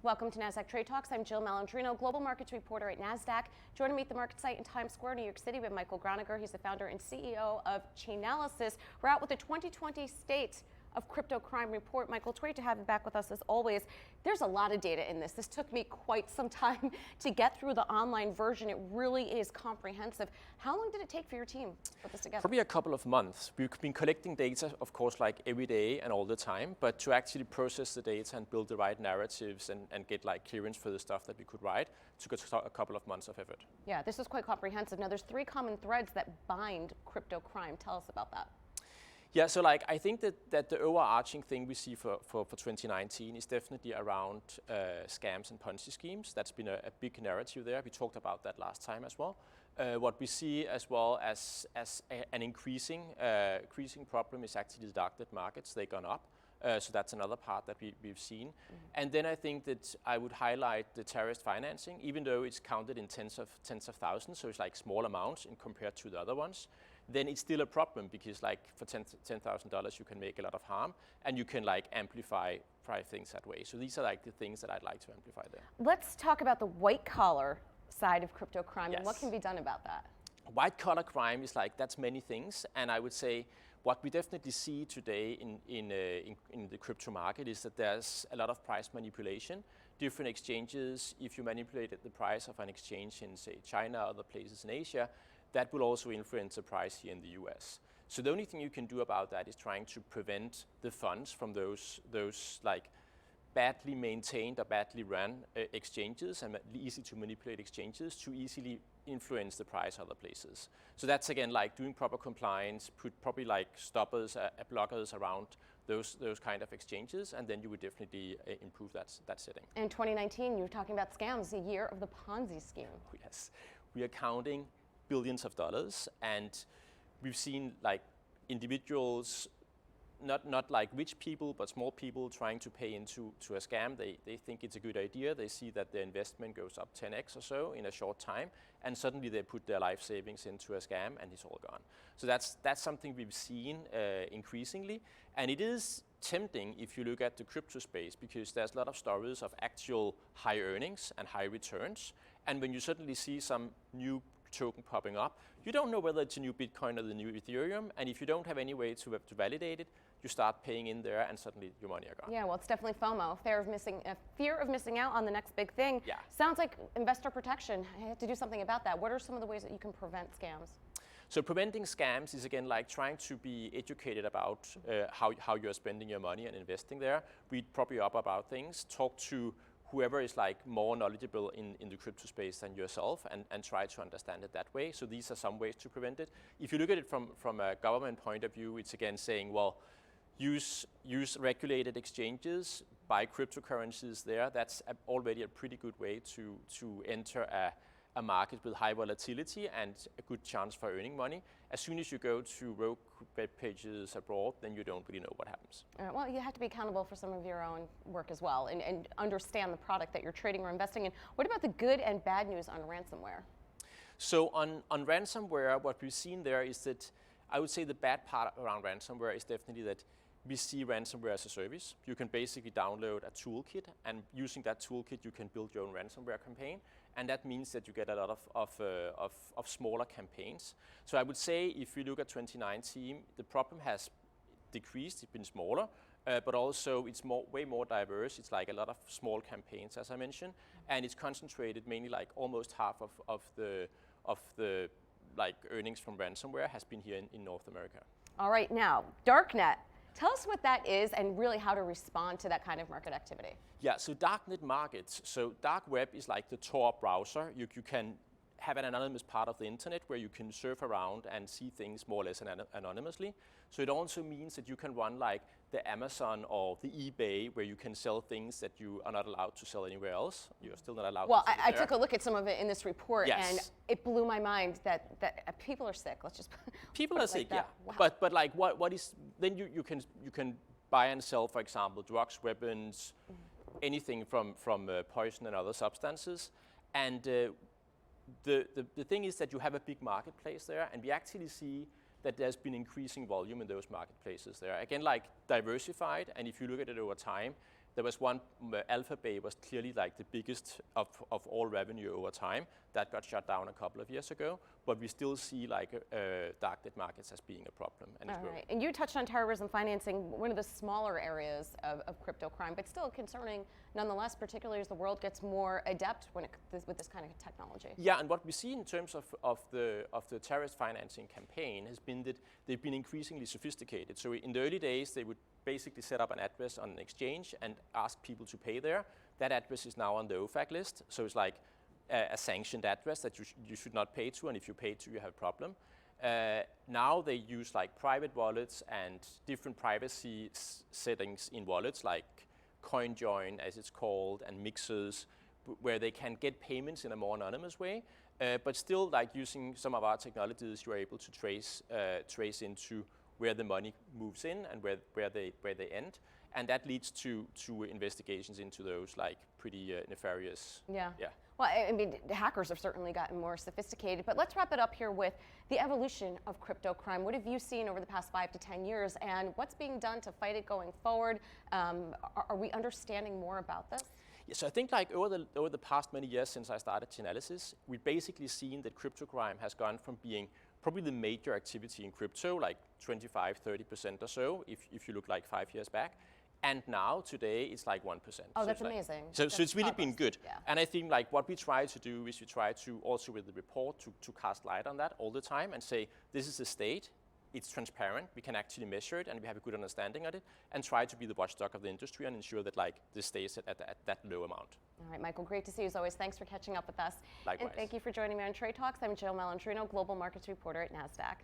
Welcome to Nasdaq Trade Talks. I'm Jill Malandrino, global markets reporter at Nasdaq. Joining me at the market site in Times Square, New York City, we have Michael Gronager. He's the founder and CEO of Chainalysis. We're out with the 2020 State of Crypto Crime report. Michael, it's great to have you back with us as always. There's a lot of data in this. This took me quite some time to get through the online version. It really is comprehensive. How long did it take for your team to put this together? Probably a couple of months. We've been collecting data, of course, like every day and all the time, but to actually process the data and build the right narratives and get like clearance for the stuff that we could write took us a couple of months of effort. Yeah, this is quite comprehensive. Now, there's 3 common threads that bind crypto crime. Tell us about that. Yeah, so like I think that the overarching thing we see for 2019 is definitely around scams and Ponzi schemes. That's been a big narrative there. We talked about that last time as well. What we see as well as an increasing problem is actually the Darknet markets. They've gone up. So that's another part that we've seen. And then I think that I would highlight the terrorist financing, even though it's counted in tens of thousands, so it's like small amounts in compared to the other ones, then it's still a problem because like for $10,000 you can make a lot of harm and you can like amplify things that way. So these are like the things that I'd like to amplify there. Let's talk about the white collar side of crypto crime. Yes. And what can be done about that? White collar crime is like, that's many things, and I would say what we definitely see today in the crypto market is that there's a lot of price manipulation. Different exchanges, if you manipulated the price of an exchange in, say, China or other places in Asia, that will also influence the price here in the US. So the only thing you can do about that is trying to prevent the funds from those like badly maintained or badly run exchanges and easy to manipulate exchanges to easily influence the price other places. So that's again like doing proper compliance, put probably like stoppers, blockers around those kind of exchanges, and then you would definitely improve that setting. In 2019, you were talking about scams, the year of the Ponzi scheme. Yes, we are counting billions of dollars, and we've seen like individuals, not like rich people, but small people trying to pay into a scam. They think it's a good idea. They see that their investment goes up 10x or so in a short time, and suddenly they put their life savings into a scam, and it's all gone. So that's something we've seen increasingly, and it is tempting if you look at the crypto space because there's a lot of stories of actual high earnings and high returns, and when you suddenly see some new token popping up, you don't know whether it's a new Bitcoin or the new Ethereum, and if you don't have any way to validate it, you start paying in there and suddenly your money are gone. Yeah, well, it's definitely FOMO, fear of missing out on the next big thing. Yeah. Sounds like investor protection. I have to do something about that. What are some of the ways that you can prevent scams? So preventing scams is again like trying to be educated about how you're spending your money and investing there. Read properly up about things, talk to whoever is like more knowledgeable in the crypto space than yourself and try to understand it that way. So these are some ways to prevent it. If you look at it from a government point of view, it's again saying, well, use regulated exchanges, buy cryptocurrencies there. That's already a pretty good way to enter a market with high volatility and a good chance for earning money. As soon as you go to rogue web pages abroad, then you don't really know what happens. Well, you have to be accountable for some of your own work as well and understand the product that you're trading or investing in. What about the good and bad news on ransomware? So on ransomware, what we've seen there is that I would say the bad part around ransomware is definitely that we see ransomware as a service. You can basically download a toolkit, and using that toolkit, you can build your own ransomware campaign. And that means that you get a lot of smaller campaigns. So I would say if you look at 2019, the problem has decreased, it's been smaller, but also it's way more diverse. It's like a lot of small campaigns, as I mentioned, and it's concentrated mainly like almost half of the like earnings from ransomware has been here in North America. All right, now, Darknet. Tell us what that is and really how to respond to that kind of market activity. Yeah, so Darknet markets. So dark web is like the Tor browser. You can have an anonymous part of the internet where you can surf around and see things more or less anonymously. So it also means that you can run like the Amazon or the eBay where you can sell things that you are not allowed to sell anywhere else. You're still not allowed to sell I took a look at some of it in this report, yes. And it blew my mind that people are sick. Let's just people are sick, like yeah. Wow. But like what is then you can buy and sell, for example, drugs, weapons, anything from poison and other substances, and the thing is that you have a big marketplace there, and we actually see that there's been increasing volume in those marketplaces there. Again, like diversified, and if you look at it over time, There was one, Alphabet was clearly like the biggest of all revenue over time. That got shut down a couple of years ago, but we still see like darknet markets as being a problem. And all right, and you touched on terrorism financing, one of the smaller areas of crypto crime, but still concerning nonetheless, particularly as the world gets more adept with this kind of technology. Yeah, and what we see in terms of the terrorist financing campaign has been that they've been increasingly sophisticated. So in the early days, they would basically set up an address on an exchange and ask people to pay there. That address is now on the OFAC list, so it's like a sanctioned address that you should not pay to, and if you pay to, you have a problem. Now they use like private wallets and different privacy settings in wallets, like CoinJoin, as it's called, and mixers, where they can get payments in a more anonymous way, but still, like using some of our technologies, you're able to trace into where the money moves in and where they end, and that leads to investigations into those like pretty nefarious. Yeah. Yeah. Well, I mean, the hackers have certainly gotten more sophisticated, but let's wrap it up here with the evolution of crypto crime. What have you seen over the past 5 to 10 years, and what's being done to fight it going forward? Are we understanding more about this? Yes, I think like over the past many years since I started Chainalysis, we've basically seen that crypto crime has gone from being probably the major activity in crypto, like 25-30% or so, if you look like 5 years back. And now, today, it's like 1%. Oh, so that's amazing. So it's really been good. Yeah. And I think like what we try to do is we try to also with the report to cast light on that all the time and say, this is the state, it's transparent, we can actually measure it and we have a good understanding of it, and try to be the watchdog of the industry and ensure that like this stays at that low amount. All right, Michael, great to see you as always. Thanks for catching up with us. Likewise. And thank you for joining me on Trade Talks. I'm Jill Malandrino, Global Markets Reporter at Nasdaq.